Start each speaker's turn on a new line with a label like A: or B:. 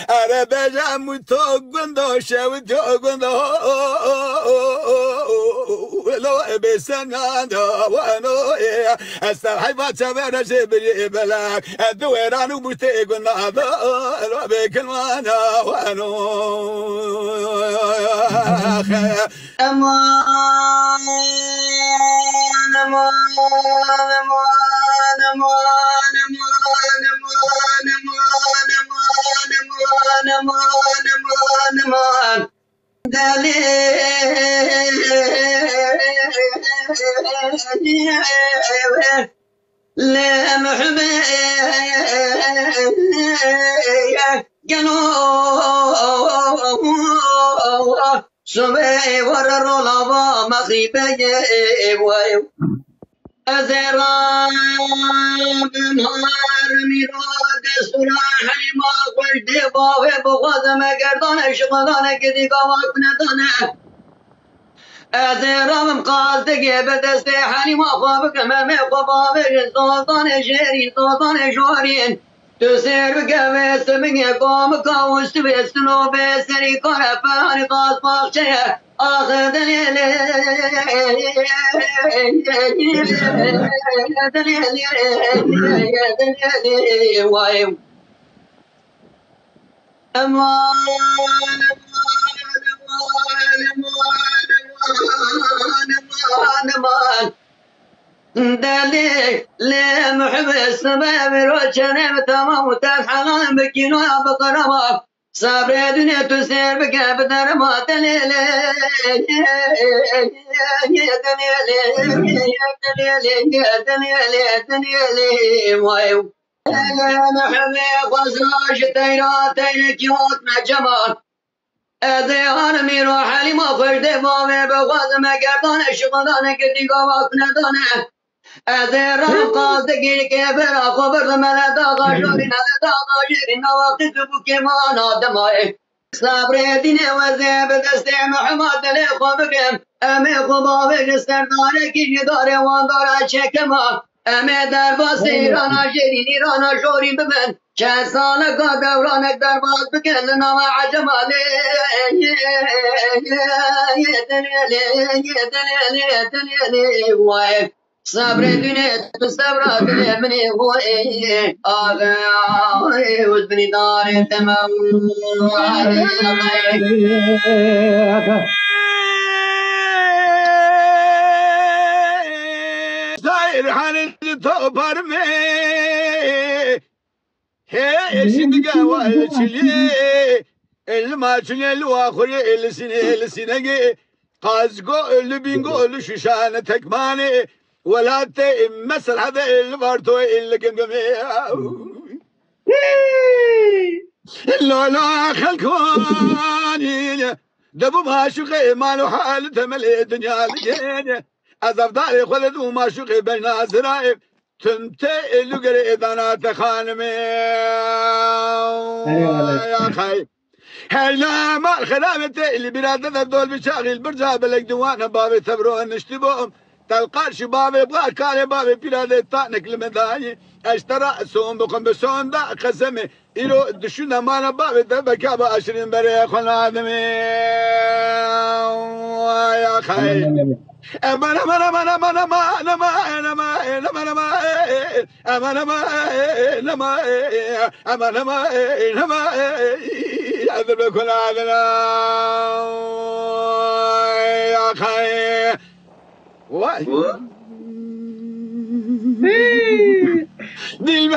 A: أربجا متوقندو شوتوقندو لو بسنادو وانو استحيفات سبر سبري بلاك الدويران متوقندو لو بكلمانا وانو
B: أمان أمان أمان أمان أمان أمان دليل لا محبي جنو سبي وررلوا مخيبي أزرام نهار ميراد سلاح ما قلت باوي بغض ما قردان شغلان كذي قواك ندانه أزرام قال تجيب تستحني ما خابك ما خابك سلطان شيرين سلطان شورين تسير بقويس من يقوم كوست بسنو بسري كرفان قاس باخشة آخذ أمان دليل لا محب السباب روشنا تمام وتفحلان بكينو بقربا صبر دنيا تسير بك بدر ما دليل يا دليل وايو انا محب قصراش تيراتين كيوت جمال أذيان ميرو حالي ما فرد بامي بغاز ما قردان شغلان كدي قواك ندانه أذيران قاس دقيل كبر خبر ملا داغا شورين هذا داغا شيرين وقت بكمان آدمائي صبر دين وزيب دستي محمد لي خبكم أمي خبابك سردارك ندار واندار شكما أمي درباس إيرانا شيرين إيرانا شورين بمن چند سال کا دورانک درباز بکن نام عجمالی یه وای صبر دنیا تو صبر دنیا منی وای آغای وزنی دار تمام
A: دایر حال تو برمی هي şimdi gavay çili elma çili luakhuri elsinege qazgo ölü bingo ölü şişane tekmani ولا تمثل هذا البارتو اللي كنقمي لا خلكواني دبو ما شقي مالو حال تملي الدنيا لجيني أزفداري خلد وما شقي بين أزرائب تنتي اللي قري إذا أنا تخانمي يا خي هلا ما خلامتي اللي بلادنا دول بشاغل برجع بلك دوانا بابي ثبرون نشتبهم تلقى شباب يبغى كان بابي بلاد طانك المداني اشترى سوم بكم بسون دا قسمي إلو دشونا مانا بابي دبكابا 20 بري خلنا آدمي يا خي أمان أمان أمان أمان أمان أمان أمان أمان أمان أمان أذب كل عذنا يا خي واي دل